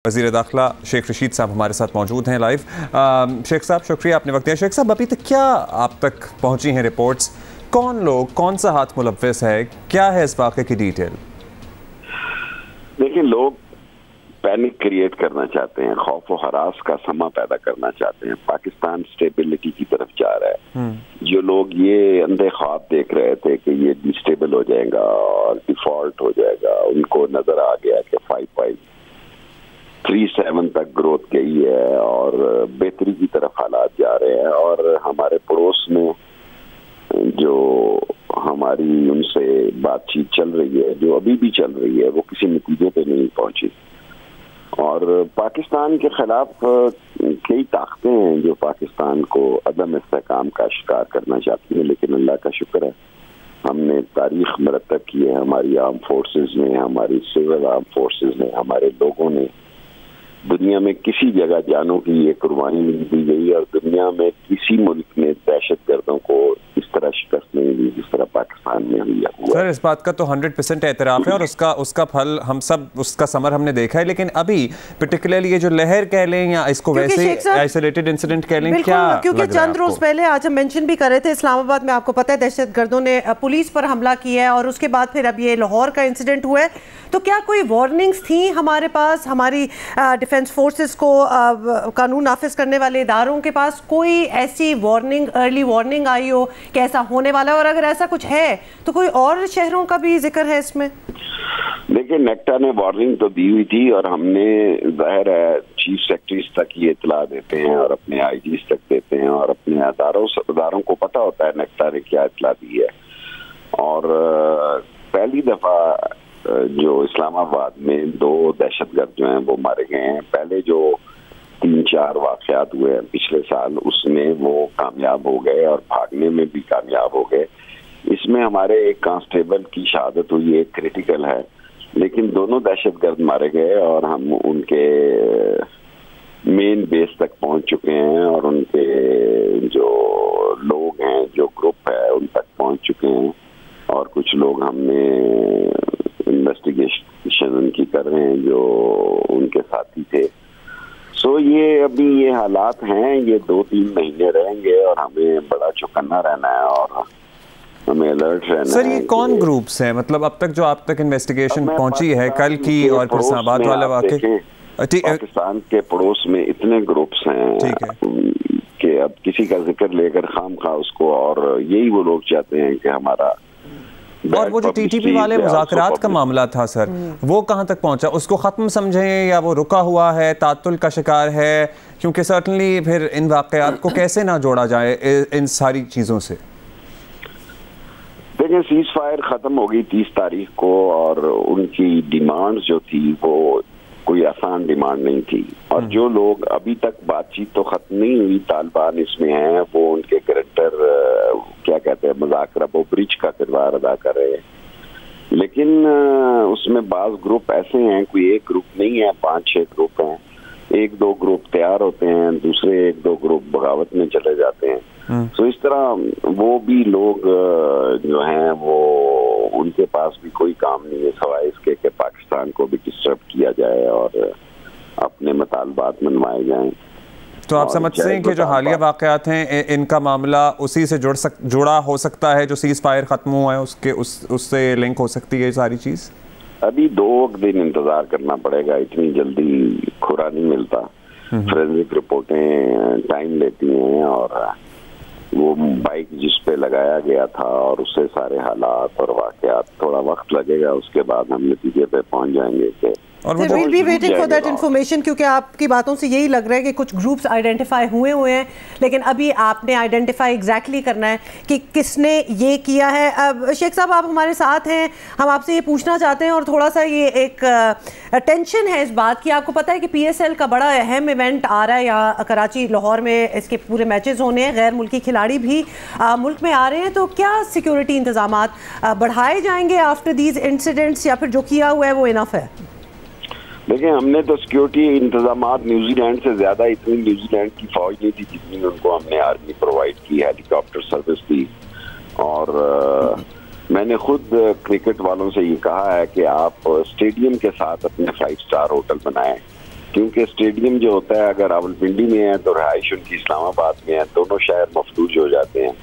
वज़ीर दाखिला शेख रशीद साहब हमारे साथ मौजूद हैं लाइव। शेख साहब शुक्रिया, आपने वक्त दिया। शेख साहब, अभी तक क्या आप तक पहुंची हैं रिपोर्ट्स? कौन लोग, कौन सा हाथ मुलव्वस है, क्या है इस वाक़े की डिटेल? देखिए, लोग पैनिक क्रिएट करना चाहते हैं, खौफ और हरास का समा पैदा करना चाहते हैं। पाकिस्तान स्टेबिलिटी की तरफ जा रहा है। जो लोग ये अंधे ख्वाब देख रहे थे कि ये डिस्टेबल हो जाएगा और डिफॉल्ट हो जाएगा, उनको नजर आ गया कि 5.37 तक ग्रोथ गई है और बेहतरी की तरफ हालात जा रहे हैं। और हमारे पड़ोस में जो हमारी उनसे बातचीत चल रही है, जो अभी भी चल रही है, वो किसी नतीजे पे नहीं पहुंची। और पाकिस्तान के खिलाफ कई ताकतें हैं जो पाकिस्तान को अदम इस्तेहकाम का शिकार करना चाहती हैं, लेकिन अल्लाह का शुक्र है हमने तारीख मरतब की है। हमारी आर्म फोर्सेस ने, हमारी सिविल आर्म फोर्सेस ने, हमारे लोगों ने दुनिया में किसी जगह जानों की ये कुर्बानी नहीं दी गई और दुनिया में किसी मुल्क ने दहशत गर्दों को इस तरह शिकस्त नहीं दी जिस तरह पाकिस्तान में हुई है। सर, इस बात का तो 100% एतराफ़ है और उसका फल हम सब, उसका समर हमने देखा है। लेकिन अभी पर्टिकुलरली ये जो लहर कह लें या इसको वैसे आइसोलेटेड इंसिडेंट कह लें, क्या क्योंकि चंद रोज पहले आज हम मेंशन भी कर रहे थे, इस्लामाबाद में आपको पता है दहशत गर्दों ने पुलिस पर हमला किया है और उसके बाद फिर अब ये लाहौर का इंसिडेंट हुआ है। तो क्या कोई वार्निंग्स थी हमारे पास, हमारी डिफेंस फोर्सेस को, कानून नाफिज करने वाले इदारों के पास कोई ऐसी वार्निंग, अर्ली वार्निंग आई हो कि ऐसा होने वाला है? और अगर ऐसा कुछ है तो कोई और शहरों का भी जिक्र है इसमें? देखिए, नेक्टा ने वार्निंग तो दी हुई थी और हमने, जाहिर है, चीफ सेक्रेटरीज तक ये इतला देते हैं और अपने आईजीज तक देते हैं और अपने अदारों को पता होता है नेक्टा ने क्या इतला दी है। और पहली दफा जो इस्लामाबाद में 2 दहशतगर्द जो हैं वो मारे गए हैं। पहले जो 3-4 वाक़यात हुए हैं पिछले साल, उसमें वो कामयाब हो गए और भागने में भी कामयाब हो गए। इसमें हमारे एक कांस्टेबल की शहादत हुई, एक क्रिटिकल है, लेकिन दोनों दहशतगर्द मारे गए और हम उनके मेन बेस तक पहुंच चुके हैं और उनके जो लोग हैं, जो ग्रुप है, उन तक पहुंच चुके हैं और कुछ लोग हमने इन्वेस्टिगेशन उनकी कर रहे हैं जो उनके साथी थे। सो ये अभी ये हालात हैं, ये 2-3 महीने रहेंगे और हमें बड़ा चौकन्ना रहना है और हमें अलर्ट रहना है। सर, ये कौन ग्रुप्स हैं? मतलब अब तक जो आप तक इन्वेस्टिगेशन पहुंची है, कल की और फिर इस्लामाबाद वाला वाक़या, पाकिस्तान के पड़ोस में इतने ग्रुप्स हैं कि अब किसी का जिक्र लेकर खामखा उसको, और यही वो लोग चाहते हैं कि हमारा, और वो जो टीटीपी वाले मुज़ाकरात का मामला था सर, वो कहाँ तक पहुँचा? उसको ख़त्म समझें या वो रुका हुआ है, तातुल का शिकार है? क्योंकि सर्टनली फिर इन वाक़यात को कैसे ना जोड़ा जाए इन सारी चीज़ों से? देखिए, सीज फायर ख़त्म हो गई 30 तारीख को और उनकी डिमांड जो थी वो कोई आसान डिमांड नहीं थी। और जो लोग अभी तक, बातचीत तो खत्म नहीं हुई, तालिबान इसमें हैं, वो उनके कैरेक्टर, क्या कहते हैं, मुज़ाकरा, वो ब्रिज का किरदार अदा कर रहे हैं। लेकिन उसमें बाज़ ग्रुप ऐसे हैं, कोई एक ग्रुप नहीं है, 5-6 ग्रुप हैं। 1-2 ग्रुप तैयार होते हैं, दूसरे 1-2 ग्रुप बगावत में चले जाते हैं। तो इस तरह वो भी लोग जो हैं वो, उनके पास भी कोई काम नहीं है सवाए इसके कि पाकिस्तान को भी डिस्टर्ब किया जाए और अपने मुतालबात मनवाए जाएं। तो आप समझते हैं कि जो हालिया वाक़यात हैं, इनका मामला उसी से जुड़ा हो सकता है, जो सीज़ फायर ख़त्म हुआ है उससे लिंक हो सकती है सारी चीज़? अभी 2 दिन इंतज़ार करना पड़ेगा, इतनी जल्दी खुरा नहीं मिलता। फोरेंसिक रिपोर्टें टाइम लेती हैं और वो बाइक जिस पे लगाया गया था और उससे सारे हालात और वाक़यात, थोड़ा वक्त लगेगा, उसके बाद हम नतीजे पे पहुंच जाएंगे कि और we'll be waiting for that information, क्योंकि आपकी बातों से यही लग रहा है कि कुछ ग्रुप्स आइडेंटिफाई हुए हैं, लेकिन अभी आपने आइडेंटिफाई एग्जैक्टली करना है कि किसने ये किया है। अब शेख साहब, आप हमारे साथ हैं, हम आपसे ये पूछना चाहते हैं और थोड़ा सा ये एक टेंशन है इस बात की। आपको पता है कि PSL का बड़ा अहम इवेंट आ रहा है यहाँ कराची, लाहौर में इसके पूरे मैचेस होने हैं, गैर मुल्की खिलाड़ी भी मुल्क में आ रहे हैं। तो क्या सिक्योरिटी इंतजामात बढ़ाए जाएंगे आफ्टर दीज इंसिडेंट्स, या फिर जो किया हुआ है वो इनफ है? देखिए, हमने तो सिक्योरिटी इंतजामात न्यूजीलैंड से ज्यादा, इतनी न्यूजीलैंड की फौज नहीं थी जितनी उनको हमने आर्मी प्रोवाइड की, हेलीकॉप्टर सर्विस दी। और मैंने खुद क्रिकेट वालों से ये कहा है कि आप स्टेडियम के साथ अपने 5 स्टार होटल बनाएं क्योंकि स्टेडियम जो होता है अगर रावलपिंडी में है तो रहाइश उनकी इस्लामाबाद में है, दोनों शहर मफलूज हो जाते हैं।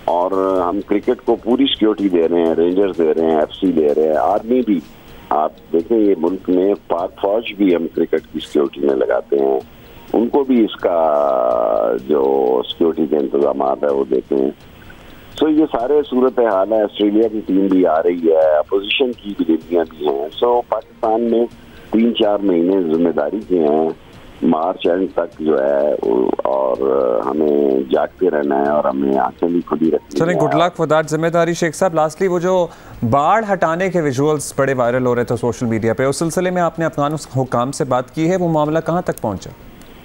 और हम क्रिकेट को पूरी सिक्योरिटी दे रहे हैं, रेंजर्स दे रहे हैं, FC दे रहे हैं, आर्मी भी। आप देखें ये मुल्क में पाक फौज भी हम क्रिकेट की सिक्योरिटी में लगाते हैं, उनको भी इसका जो सिक्योरिटी के इंतजाम है वो देते हैं। सो ये सारे सूरत हाल है। ऑस्ट्रेलिया की टीम भी आ रही है, अपोजिशन की गतिविधियां भी हैं। सो पाकिस्तान में 3-4 महीने जिम्मेदारी के हैं, मार्च एंड तक जो है, और हमें जागते रहना है और हमें आंखें भी खुली रखनी है। चलें, गुड लक फॉर दैट जिम्मेदारी। शेख साहब, लास्टली वो जो बाढ़ हटाने के विजुअल्स बड़े वायरल हो रहे थे सोशल मीडिया पे, उस सिलसिले में आपने अफगान हुकाम से बात की है, वो मामला कहाँ तक पहुँचा?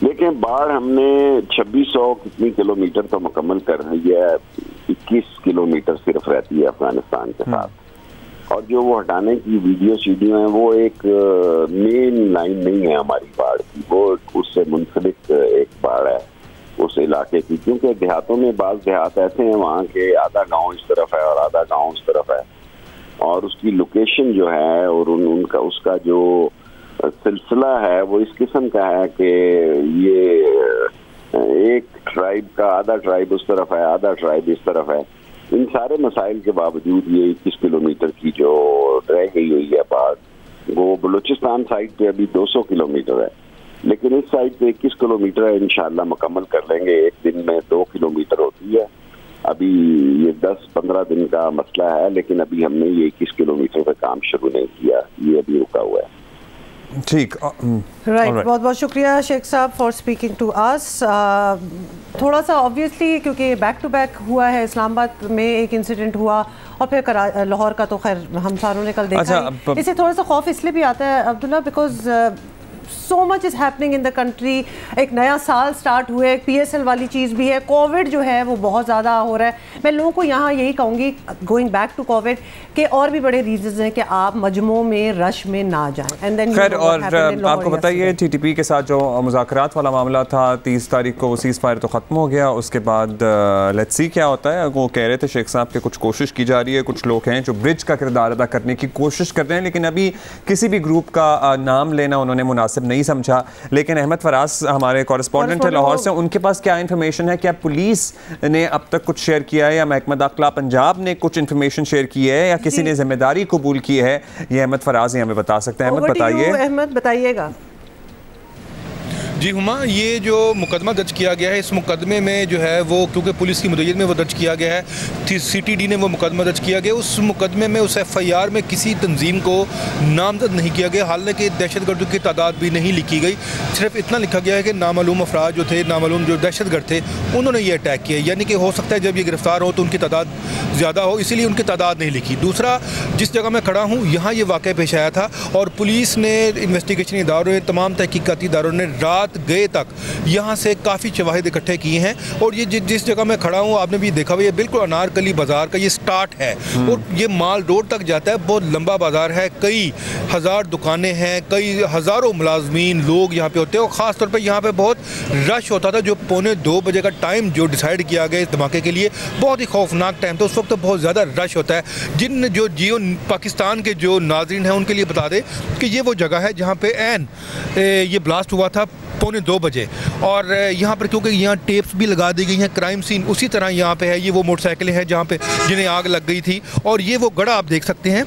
देखिए, बाढ़ हमने 2600 कितनी किलोमीटर तो मुकम्मल कर रही है, 21 किलोमीटर सिर्फ रहती है अफगानिस्तान के साथ। और जो वो हटाने की वीडियो है वो एक मेन लाइन नहीं है हमारी बाढ़ की, वो उससे मुंसलिक एक बाढ़ है उस इलाके की। क्योंकि देहातों में बाज़ देहात ऐसे हैं वहाँ के आधा गांव इस तरफ है और आधा गांव उस तरफ है, और उसकी लोकेशन जो है और उनका उसका जो सिलसिला है वो इस किस्म का है कि ये एक ट्राइब का आधा ट्राइब उस तरफ है, आधा ट्राइब इस तरफ है। इन सारे मसाइल के बावजूद ये 21 किलोमीटर की जो रह गई हुई है बाढ़, वो बलूचिस्तान साइड पे अभी 200 किलोमीटर है, लेकिन इस साइड पे 21 किलोमीटर है। इंशाल्लाह मुकम्मल कर लेंगे। एक दिन में 2 किलोमीटर होती है। अभी ये 10-15 दिन का मसला है, लेकिन अभी हमने ये 21 किलोमीटर का काम शुरू नहीं किया, ये अभी रुका हुआ है। ठीक, राइट। बहुत बहुत शुक्रिया शेख साहब फॉर स्पीकिंग टू अस। थोड़ा सा ऑब्वियसली क्योंकि बैक टू बैक हुआ है, इस्लामाबाद में एक इंसिडेंट हुआ और फिर लाहौर का तो खैर हम सारों ने कल देखा। इससे थोड़ा सा खौफ इसलिए भी आता है Abdullah, because so much is happening in the country. एक नया साल स्टार्ट हुआ है, PSL वाली चीज़ भी है, कोविड जो है वो बहुत ज़्यादा हो रहा है। मैं लोगों को यहाँ यही कहूँगी, गोइंग बैक टू कोविड, के और भी बड़े रीजंस हैं कि आप मजमों में रश में ना जाएं। एंड देन खैर, और आपको बताइए TTP के साथ जो मुज़ाकरात वाला मामला था, 30 तारीख को वो सीज़ फायर तो ख़त्म हो गया। उसके बाद लेट्स सी क्या होता है। वो कह रहे थे शेख साहब के कुछ कोशिश की जा रही है, कुछ लोग हैं जो ब्रिज का किरदार अदा करने की कोशिश कर रहे हैं, लेकिन अभी किसी भी ग्रुप का नाम लेना उन्होंने मुनासिब नहीं समझा। लेकिन अहमद फराज हमारे कॉरेस्पॉन्डेंट है लाहौर से, उनके पास क्या इन्फॉर्मेशन है? क्या पुलिस ने अब तक कुछ शेयर किया है, या महकमा दाखिला पंजाब ने कुछ इन्फॉर्मेशन शेयर की है, या किसी ने जिम्मेदारी कबूल की है? ये अहमद फराज ही हमें बता सकते हैं। अहमद बताइए। अहमद बताइएगा। जी हुमा, ये जो मुकदमा दर्ज किया गया है, इस मुकदमे में जो है वो, क्योंकि पुलिस की मुद्दत में वो दर्ज किया गया है, CTD ने वो मुकदमा दर्ज किया गया। उस मुकदमे में, उस FIR में किसी तंजीम को नामजद नहीं किया गया। हालांकि दहशतगर्दों की तादाद भी नहीं लिखी गई, सिर्फ इतना लिखा गया है कि नामालूम अफराद जो थे, नामालूम जो दहशतगर्द थे, उन्होंने ये अटैक किया। यानी कि हो सकता है जब ये गिरफ्तार हो तो उनकी तादाद ज़्यादा हो, इसीलिए उनकी तादाद नहीं लिखी। दूसरा, जिस जगह मैं खड़ा हूँ यहाँ ये वाक़या पेश आया था, और पुलिस ने, इन्वेस्टिगेशन इदारों ने, तमाम तहकीकाती इदारों ने रात गए तक यहाँ से काफ़ी शवाहिद इकट्ठे किए हैं। और ये जिस जगह मैं खड़ा हूँ, आपने भी देखा हुआ, ये बिल्कुल अनारकली बाज़ार का ये स्टार्ट है और ये माल रोड तक जाता है। बहुत लंबा बाज़ार है, कई हज़ार दुकानें हैं, कई हज़ारों मुलाजमीन लोग यहाँ पे होते हैं। और ख़ास तौर पे यहाँ पे बहुत रश होता था। जो 1:45 बजे का टाइम जो डिसाइड किया गया इस धमाके के लिए, बहुत ही खौफनाक टाइम था। उस वक्त तो बहुत ज़्यादा रश होता है। जिन जो जियो पाकिस्तान के जो नाज़रीन हैं उनके लिए बता दें कि ये वो जगह है जहाँ पे ये ब्लास्ट हुआ था 1:45 बजे। और यहाँ पर क्योंकि यहाँ टेप्स भी लगा दी गई हैं, क्राइम सीन उसी तरह यहाँ पे है। ये वो मोटरसाइकिलें हैं जहाँ पे जिन्हें आग लग गई थी। और ये वो गड़ा आप देख सकते हैं,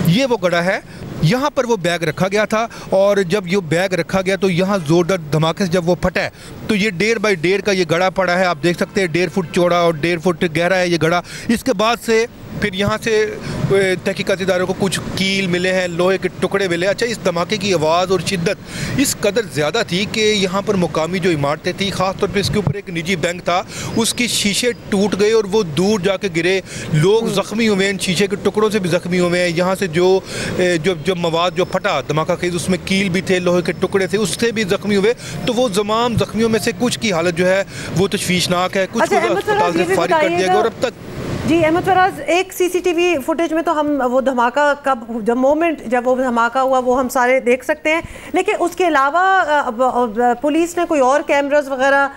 ये वो गड़ा है, यहाँ पर वो बैग रखा गया था। और जब ये बैग रखा गया तो यहाँ ज़ोरदार धमाके से जब वो फटा है तो ये 1.5 बाई 1.5 का ये गड़ा पड़ा है। आप देख सकते हैं 1.5 फुट चौड़ा और 1.5 फुट गहरा है ये गड़ा। इसके बाद से फिर यहाँ से तहकीकाती इदारों को कुछ कील मिले हैं, लोहे के टुकड़े मिले। अच्छा, इस धमाके की आवाज़ और शिद्दत इस कदर ज़्यादा थी कि यहाँ पर मुकामी जो इमारतें थी, ख़ासतौर पर इसके ऊपर एक निजी बैंक था, उसकी शीशे टूट गए और वो दूर जाके गिरे। लोग ज़ख्मी हुए हैं, शीशे के टुकड़ों से भी ज़ख्मी हुए हैं। यहाँ से जो मवाद जो फटा धमाका खेज, उसमें कील भी थे, लोहे के टुकड़े थे, उससे भी ज़ख्मी हुए। तो वो तमाम ज़ख्मियों में से कुछ की हालत जो है वो तशवीशनाक है, कुछ को अस्पताल से फारिग कर दिया गया। और अब तक जी अहमद फराज, एक CCTV फुटेज में तो हम वो धमाका कब, जब मोमेंट जब वो धमाका हुआ वो हम सारे देख सकते हैं, लेकिन उसके अलावा पुलिस ने कोई और कैमरास वगैरह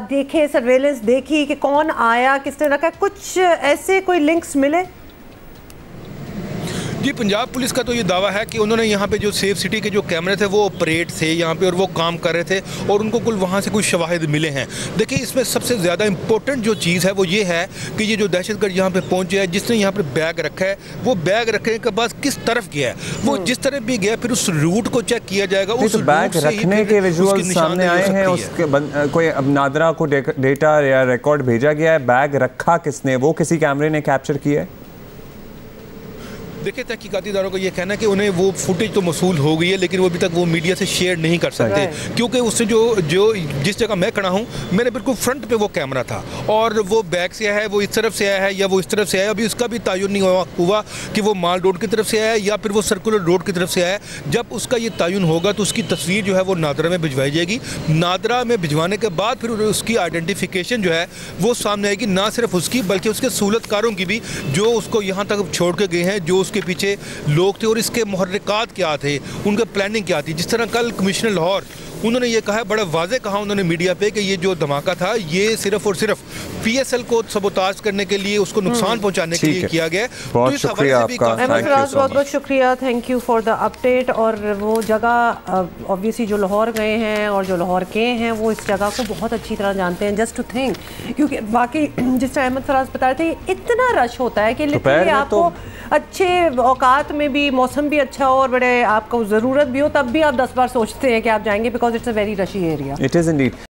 देखे, सर्वेलेंस देखी कि कौन आया, किसने रखा, कुछ ऐसे कोई लिंक्स मिले? जी, पंजाब पुलिस का तो ये दावा है कि उन्होंने यहाँ पे जो सेफ सिटी के जो कैमरे थे वो ऑपरेट थे यहाँ पे और वो काम कर रहे थे और उनको कुल वहाँ से कुछ शवाहिद मिले हैं। देखिए, इसमें सबसे ज़्यादा इंपॉर्टेंट जो चीज़ है वो ये है कि ये जो दहशतगर्द यहाँ पे पहुँचे हैं, जिसने यहाँ पे बैग रखा है, वो बैग रखने के बाद किस तरफ गया है, वो जिस तरफ भी गया फिर उस रूट को चेक किया जाएगा। उस बैग रखने के विजुअल्स सामने आए हैं, उसके कोई अब नादरा को डेटा या रिकॉर्ड भेजा गया है, बैग रखा किसने, वो किसी कैमरे ने कैप्चर किया है? देखिए, तहकीकाती इदारों का ये कहना है कि उन्हें वो फुटेज तो मौसूल हो गई है, लेकिन वो अभी तक वो मीडिया से शेयर नहीं कर सकते, क्योंकि उससे जो जिस जगह मैं खड़ा हूँ मेरे बिल्कुल फ्रंट पे वो कैमरा था और वो बैक से आया है, वो इस तरफ से आया है या वो इस तरफ से आया है, अभी उसका भी तयन नहीं हुआ कि वो माल रोड की तरफ से आया है या फिर वो सर्कुलर रोड की तरफ से आया है। जब उसका ये तयन होगा तो उसकी तस्वीर जो है वो नादरा में भिजवाई जाएगी। नादरा में भिजवाने के बाद फिर उसकी आइडेंटिफिकेशन जो है वो सामने आएगी, ना सिर्फ उसकी बल्कि उसके सहूलतकारों की भी, जो उसको यहाँ तक छोड़ के गए हैं, जो उसके पीछे लोग थे और इसके मुहर्रिकात क्या थे, उनके प्लानिंग क्या थी। जिस तरह कल कमिश्नर लाहौर उन्होंने ये कहा, बड़ा वाज़े कहा उन्होंने मीडिया पे कि ये जो धमाका था ये सिर्फ और सिर्फ पीएसएल को सबोताज करने के लिए, उसको नुकसान पहुंचाने के लिए किया गया। बहुत शुक्रिया आपका, बहुत शुक्रिया, thank you for the update. और वो जगह ऑब्वियसली जो लाहौर गए हैं और जो लाहौर के हैं वो इस जगह को बहुत अच्छी तरह जानते हैं। जस्ट टू थिंक, क्योंकि बाकी जिस तरह अहमद फराज बता रहे थे इतना रश होता है कि लिटरली आपको अच्छे औकात में भी, मौसम भी अच्छा हो और बड़े आपको ज़रूरत भी हो, तब भी आप 10 बार सोचते हैं कि आप जाएंगे, बिकॉज इट्स अ वेरी रशी एरिया। It is Indeed.